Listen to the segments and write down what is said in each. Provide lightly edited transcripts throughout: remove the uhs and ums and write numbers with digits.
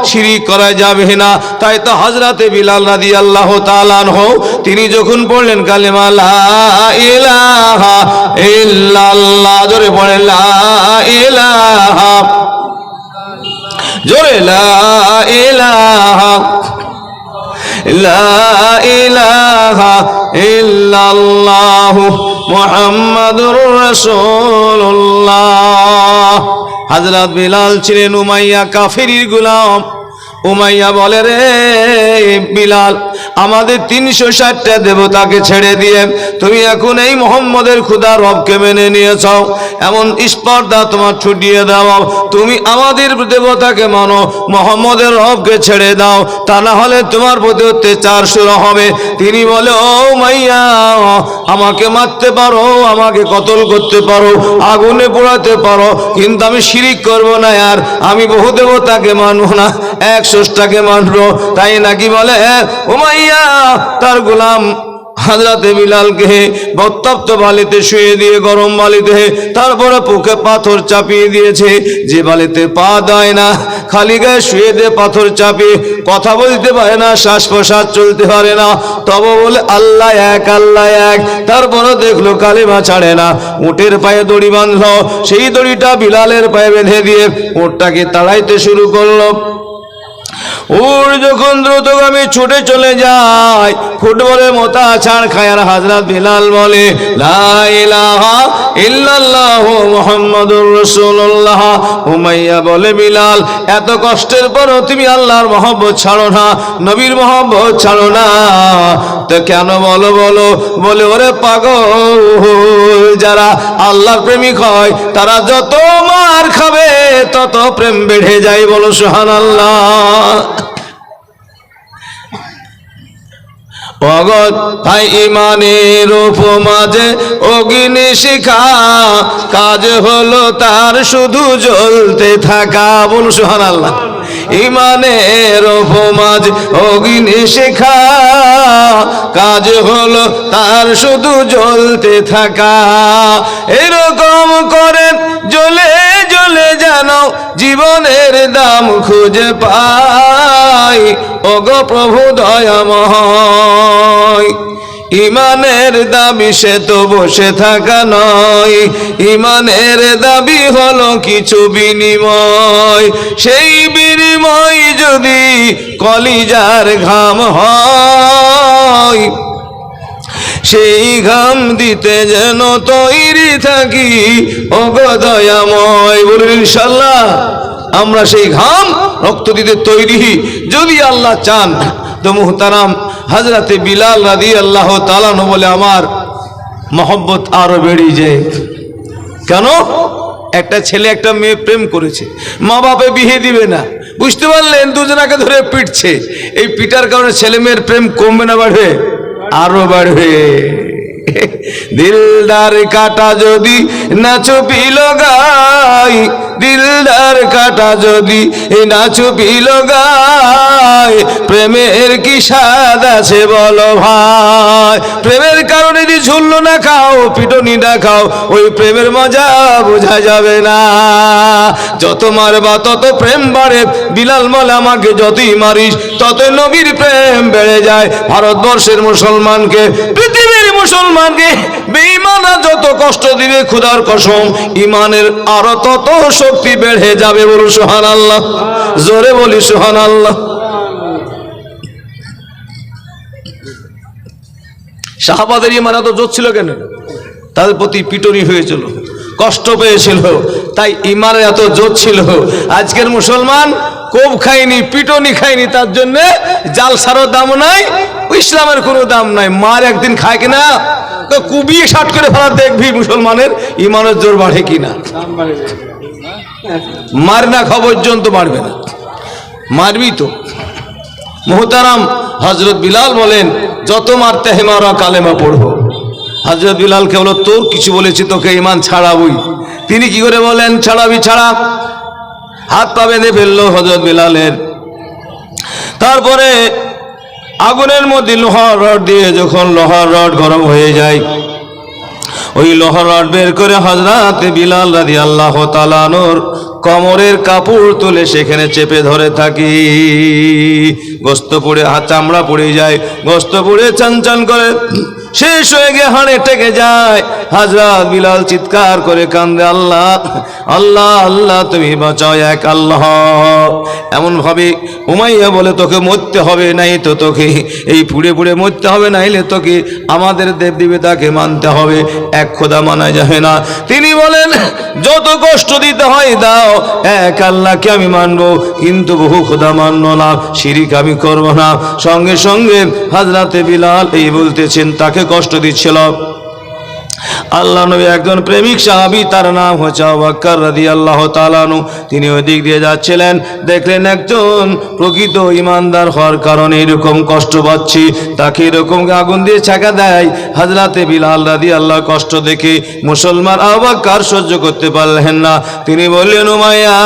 শিরিক করা যাবে না। তাই তো হযরতে বিলাল রাদিয়াল্লাহু তাআলা আনহু তিনি যখন পড়লেন কালেমা লা ইলাহা ইল্লাল্লাহ, জোরে পড়েন লা ইলাহা, জোরে লা ইলাহা লা ইলাহা ইল্লাল্লাহু মুহাম্মাদুর রাসূলুল্লাহ। হযরত বিলাল ছিলেন উমাইয়া কাফিরের গোলাম। উমাইয়া বলে, রে বিলাল, আমাদের 360টা দেবতাকে ছেড়ে দিয়ে তুমি এখন এই মোহাম্মদের খোদা রবকে মেনে নিয়েছ, এমন স্পর্ধা তোমার ছুটিয়ে দাও। তুমি আমাদের দেবতাকে মানো, মোহাম্মদের রবকে ছেড়ে দাও, তা না হলে তোমার প্রতি অত্যাচার শুরু হবে। তিনি বলে, ও উমাইয়া, আমাকে মারতে পারো, আমাকে কতল করতে পারো, আগুনে পোড়াতে পারো, কিন্তু আমি শিরিক করব না। আর আমি বহু দেবতাকে মানব না, এক স্রষ্টাকে মানবো। তাই নাকি বলে উমাইয়া তার গোলাম হযরতে বিলালকে উত্তপ্ত বালিতে শুয়ে দিয়ে গরম বালিতে তারপরে বুকে পাথর চাপিয়ে দিয়েছে। যে বালিতে পা দেয় না, খালি গায়ে শুয়ে দিয়ে পাথর চাপিয়ে, কথা বলতে পারে না, শ্বাস প্রশ্বাস চলতে পারে না, তবে বলে আল্লাহ এক, আল্লাহ এক। তারপরে দেখলো কালেমা ছাড়ে না। উটের পায়ে দড়ি বাঁধলো, সেই দড়িটা বিলালের পায়ে বেঁধে দিয়ে উটটাকে তাড়াইতে শুরু করলো। ওর যখন দ্রুতগামী ছুটে চলে যায়, ফুটবলের মতো আছাড় খায়। আর হযরত বিলাল বলে লা ইলাহা ইল্লাল্লাহু মুহাম্মাদুর রাসূলুল্লাহ। উমাইয়া বলে, বিলাল, এত কষ্টের পরও তুমি আল্লাহর মহব্বত ছাড়ো না, নবীর মহব্বত ছাড়ো না, তো কেন বলো বলো? বলে, ওরে পাগল, যারা আল্লাহর প্রেমিক হয় তারা যত মার খাবে তত প্রেম বেড়ে যায়। বলো সুবহানাল্লাহ। অগত ভাই ইমানের উপমাজে অগ্নি শিখা, কাজ হলো তার শুধু জ্বলতে থাকা। বল সুবহানাল্লাহ। ইমানের উপমাজ অগ্নি শিখা, কাজ হলো তার শুধু জ্বলতে থাকা। এরকম করে জ্বলে জ্বলে যেন জীবনের দাম খুঁজে পাই। ওগো প্রভু দয়াময়, ইমানের দাবি সে তো বসে থাকা নয়, ইমানের দাবি হলো কিছু বিনিময়। সেই বিনিময় যদি কলিজার ঘাম হয়, সেই ঘাম দিতে যেন তৈরি থাকি। ওগো দয়াময়, বলুন ইনশাআল্লাহ আমরা সেই ঘাম রক্ত দিতে তৈরি, যদি আল্লাহ চান। তো মুহতারাম হযরতে বিলাল রাদিয়াল্লাহু তাআলা আনহু বলে, আমার মহব্বত আরো বেড়ে যায়। কেন? একটা ছেলে একটা মেয়ে প্রেম করেছে, মা বাপে বিয়ে দিবে না, বুঝতে পারলেন, দুজনাকে ধরে পিটছে। এই পিটার কারণে ছেলে মেয়ের প্রেম কমবে না বাড়বে? আরো বাড়বে। দিলদার কাটা যদি না চুপিল গাই, দিলদার কাটা যদি না চুপিল গাই, প্রেমের কি স্বাদ আছে বলো ভাই? প্রেমের কারণে যদি ঝুললো না খাও, পিটনি না খাও, ওই প্রেমের মজা বোঝা যাবে না। যত মারবা তত প্রেম বাড়ে। বিলাল বলে, আমাকে যতই মারিস ততই নবীর প্রেম বেড়ে যায়। ভারতবর্ষের মুসলমানকে, পৃথিবীর মুসলমানকে বেঈমানরা যত কষ্ট দিবে, খোদার কসম ইমানের আরো তত শক্তি বেড়ে যাবে। বলুন সুবহানাল্লাহ, জোরে বলি সুবহানাল্লাহ। সাহাবাদের ইমান এত জোর ছিল কেন? তাদের প্রতি পিটনি হয়েছিল, কষ্ট পেয়েছিল, তাই ইমানের এত জোর ছিল। আজকের মুসলমান কোপ খায়নি, পিটনি খায়নি, তার জন্য জালসারও দাম নাই, ইসলামের কোনো দাম নাই। মার একদিন খায় কিনা, কুবিয়ে শাট করে ফেলা, দেখবি মুসলমানের ইমানের জোর বাড়ে কিনা। মার না খাওয়া পর্যন্ত মারবে না, মারবি তো। মুহতারাম হযরত বিলাল বলেন, যত মারতে হে মারা, কালেমা পড়বো। হযরত বিলালকে বলো, তোর কিছু বলেছি, তোকে ইমান ছাড়াবই। তিনি কি করে বলেন, ছাড়াবি ছাড়া। হাত পা বেঁধে ফেললো হযরত বিলালের। তারপরে আগুনের মধ্যে লোহার রড দিয়ে, যখন লোহার রড গরম হয়ে যায়, ওই লোহার রড বের করে হযরত বিলাল রাদিয়াল্লাহু তাআলা আনহুর কমরের কাপড় তুলে সেখানে চেপে ধরে থাকি। গোস্ত পুড়ে চামড়া পুড়ে যায়, গোস্ত পুড়ে চান করে শেষ হয়ে গিয়ে হাড়ে টেকে যায়। হযরত বিলাল চিৎকার করে কান্দে, আল্লাহ আল্লাহ আল্লাহ তুমি বাঁচাও, এক আল্লাহ। এমন ভাবে উমাইয়া বলে, তোকে মরতে হবে, নাই তো তোকে এই পুড়ে পুড়ে মরতে হবে, নাইলে তোকে আমাদের দেব দেবতাকে মানতে হবে, এক খোদা মানা যাবে না। তিনি বলেন, যত কষ্ট দিতে হয় দাও, এক আল্লাহকে আমি মানবো, কিন্তু বহু খোদা মানব না, শিরিক আমি করব না। সঙ্গে সঙ্গে হযরতে বিলাল এই বলতেছেন, তাকে কষ্ট দিচ্ছিল আল্লাহ নবী একজন প্রেমিক সাহাবী, তার নাম হচ্ছে আবু বকর রাদিয়াল্লাহু তাআলা আনহু। তিনি ওই দিক দিয়ে যাচ্ছিলেন, দেখলেন একজন প্রকৃত ইমানদার হওয়ার কারণে এরকম কষ্ট পাচ্ছি, তাকে এরকম আগুন দিয়ে ছাকা দেয়। হযরতে বিলাল রাদিয়াল্লাহু কষ্ট দেখে মুসলমান আবু বকর সহ্য করতে পারলেন না। তিনি বললেন, উমাইয়া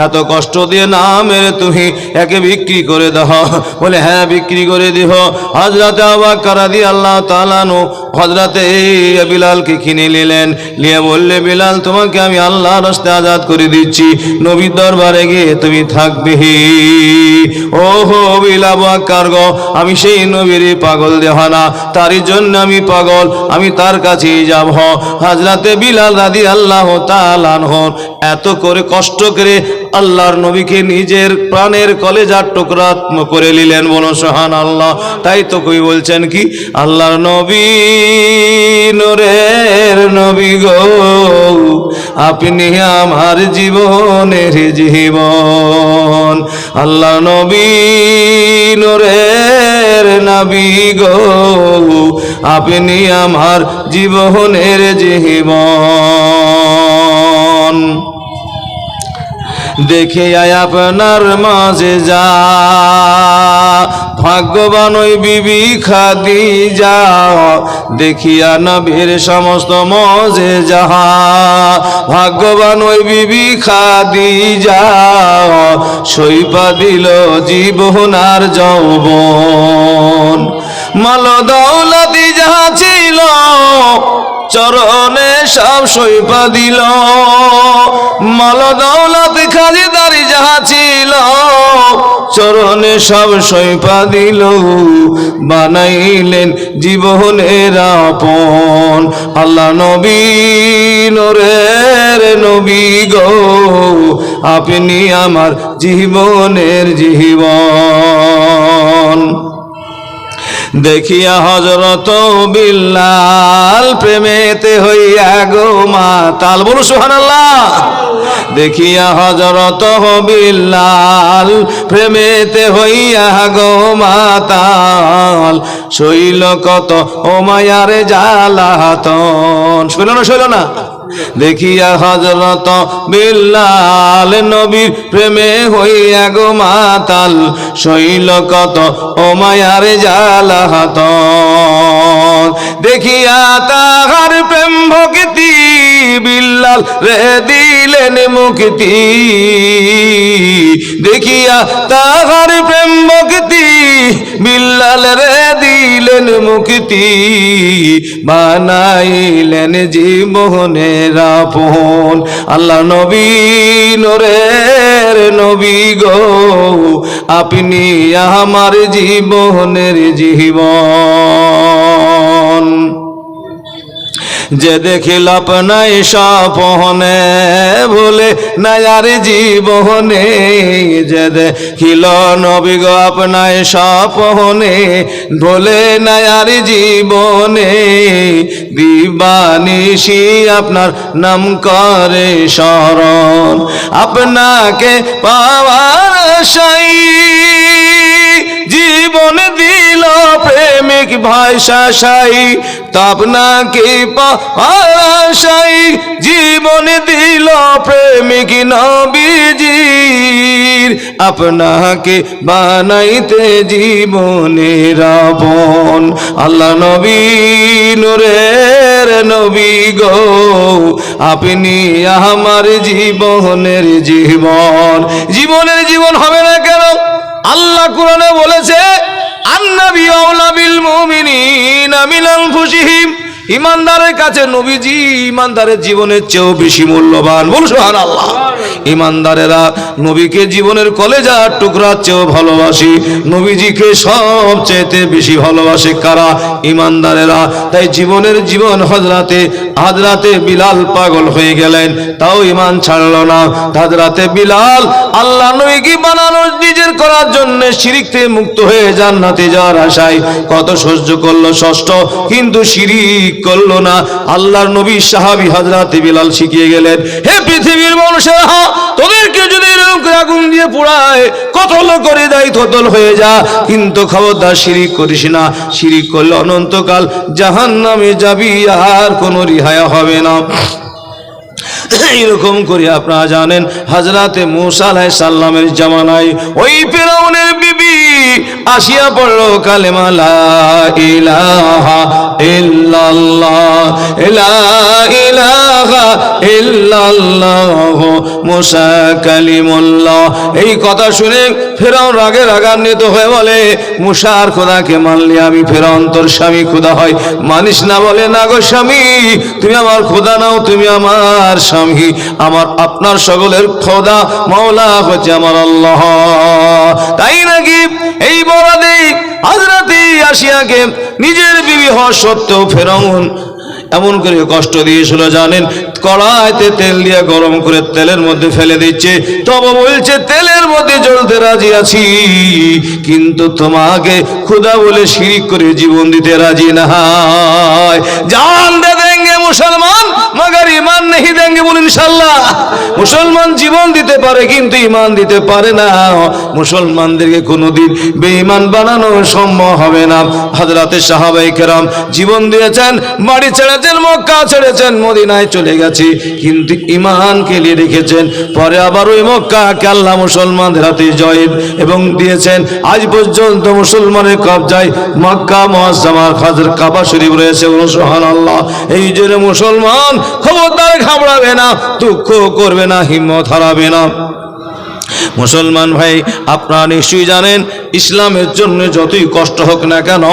এত কষ্ট দিয়ে না মেরে তুমি একে বিক্রি করে দাও। বলে, হ্যাঁ বিক্রি করে দিব। হযরতে আবু বকর রাদিয়াল্লাহু তাআলা আনহু হযরতে বিলালকে কিনে নিলেন, নিয়ে বললে, বিলাল তোমাকে আমি আল্লাহর রাস্তায় আজাদ করে দিচ্ছি, নবীর দরবারে গিয়ে তুমি থাকবে। ওহো বিলাল বকর গো, আমি সেই নবীর পাগল দেওয়ানা, তারই জন্য আমি পাগল, আমি তার কাছেই যাব। হযরতে বিলাল রাদিয়াল্লাহু তাআলা আনহু এত করে কষ্ট করে আল্লাহর নবীকে নিজের প্রাণের কলেজার টুকরা করে নিলেন। বলো সুবহানাল্লাহ। তাই তো কই বলছেন কি, আল্লাহর নবী নূরের নবী গো, আপনি আমার জীবনের জীবন। আল্লাহ নবী নূরের নবী গো, আপনি আমার জীবনের জীবন। দেখে আপনার মাঝে যা, ভাগ্যবান ওই বিবি খাদিজা, দেখিয়া নবীর সমস্ত মজে যাহা, ভাগ্যবান ওই বিবি খাদিজা, সইপা দিল জীবন আর যৌবন। মাল দৌলতি যাহা ছিল চরণে সব সইপা দিল, মাল দৌলত খাজিদারি যাহা ছিল চরণে সব সইপা দিল, বানাইলেন জীবনের আপন। আল্লাহ নবী নূরের নবী গো, আপনি আমার জীবনের জীবন। দেখিয়া হযরত বিল্লাল প্রেমেতে হইয়া গো মাতাল। বলো সুবহানাল্লাহ। দেখিয়া হযরত বিল্লাল প্রেমেতে হইয়া গো মাতাল, শৈল কত ও মায়ার জ্বালাতন। শৈল না, শৈল না। দেখিয়া হযরত বিল্লাল নবীর প্রেমে হইয়া গো মাতাল, শৈল কত ও মায়ার জ্বালাতন। দেখিয়া তাহার প্রেম ভক্তি বিল্লাল রে দিলেন মুক্তি, দেখিয়া তাহার প্রেম ভক্তি বিল্লাল রে দিলেন মুক্তি, বানাইলেন জীবনের আপন। আল্লাহ নবী নূরের নবী গো, আপনি আমার জীবনের জীবন। যে দেখিল আপনায় স্বপনে ভুলে নায়ার জীবনে, যে দেখিল নবী গো আপনায় স্বপনে ভুলে নায়ার জীবনে, দিবানিশি আপনার নাম করে স্মরণ। আপনাকে পাওয়ার আশায় জীবন দিল প্রেমিক ভাই শাসাই, আপনাকে পাওয়ার আশায় জীবন দিল প্রেমিক নবীজির, আপনাকে বানাইতে জীবনের আপন। আল্লাহ নবী নূরের নবী গো, আপনি আমার জীবনের জীবন। জীবনের জীবন হবে না কেন? আল্লাহ কোরআনে বলেছে, আন্নাবী আওলা বিল মুমিনিনা মিন আনফুসিহিম, ইমানদারের কাছে নবীজি ইমানদারের জীবনের চেয়েও বেশি মূল্যবান। বল সুবহানাল্লাহ। ইমানদারেরা নবীকে জীবনের কলেজার টুকরার চেয়েও ভালোবাসে, নবীজিকে সবচেয়ে বেশি ভালোবাসে কারা? ইমানদারেরা। তাই জীবনের জীবন হযরতে বিলাল পাগল হয়ে গেলেন, তাও ঈমান ছাড়লো না। হযরতে বিলাল আল্লাহ নবীকে বানানো নিজের করার জন্য শিরক থেকে মুক্ত হয়ে জান্নাতে যাওয়ার আশায় কত সহ্য করলো ষষ্ঠ, কিন্তু শিরক করলো না। আল্লাহর নবী সাহাবী হযরতে বিলাল শিখিয়ে গেলেন, হে পৃথিবীর মানুষেরা, তোদেরকে যদি এরকম আগুন দিয়ে পোড়ায়, কতল করে দেয়, কতল হয়ে যা, কিন্তু খবরদার শিরক করিস না। শিরক করলে অনন্তকাল জাহান্নামে যাবি, আর কোনো রিহাই হবে না। এরকম করে আপনারা জানেন হযরতে মূসা আলাইহিস সালামের জামানায় ওই ফিরআউনের বিবি আসিয়া পড়লো কালেমা লা ইলাহা ইল্লাল্লাহ, লা ইলাহা ইল্লাল্লাহ মূসা কালিমুল্লাহ। এই কথা শুনে ফিরআউন রাগে রাগান্বিত হয়ে বলে, মূসার খোদাকে মানলে আমি ফিরআউন তোর স্বামী খোদা হয়, মানিস না? বলে, না গো স্বামী, তুমি আমার খোদা নাও, তুমি আমার স্বামী, আমার আপনার সকলের খোদা মাওলা হচ্ছে আমার আল্লাহ। তাই নাকি? এই বরাদে হযরতে আসিয়াকে নিজের বিবি হওয়া সত্ত্বেও ফিরআউন এমন করে কষ্ট দিয়েছিল জানেন? কড়াইতে তেল দিয়ে গরম করে তেলের মধ্যে ফেলে দিচ্ছে, তবে বলছে তেলের মধ্যে জ্বলতে রাজি আছি, কিন্তু তোমাকে খোদা বলে শিরক করে জীবন দিতে রাজি না। জান দে দেंगे মুসলমান, মগর ঈমান नहीं देंगे। বলুন ইনশাআল্লাহ। মুসলমান জীবন দিতে পারে কিন্তু ঈমান দিতে পারে না। মুসলমানদেরকে কোনোদিন বেঈমান বানানো সম্ভব হবে না। হযরতে সাহাবায়ে কেরাম জীবন দিয়েছেন, বাড়ি ছেড়েছেন, মক্কা ছেড়েছেন, মদিনায় চলে গেছে, কিন্তু ঈমানকে নিয়ে রেখেছেন। পরে আবার ওই মক্কাকে আল্লাহ মুসলমানদের হাতে জয় এবং দিয়েছেন। আজ পর্যন্ত মুসলমানের কবজায় মক্কা মুআজ্জামার হাজর কাবা শরীফ রয়েছে। সুবহানাল্লাহ। এই যে মুসলমান খবরদার ঘাবড়াবে না, দুঃখ করবে না, হিম্মত হারাবে না। মুসলমান ভাই, আপনারা নিশ্চয়ই জানেন ইসলামের জন্য যতই কষ্ট হোক না কেন,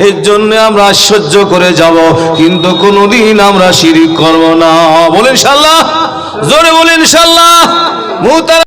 এর জন্য আমরা সহ্য করে যাব, কিন্তু কোনোদিন আমরা শিরক করব না। বলেন ইনশাআল্লাহ, জোরে বলেন ইনশাআল্লাহ।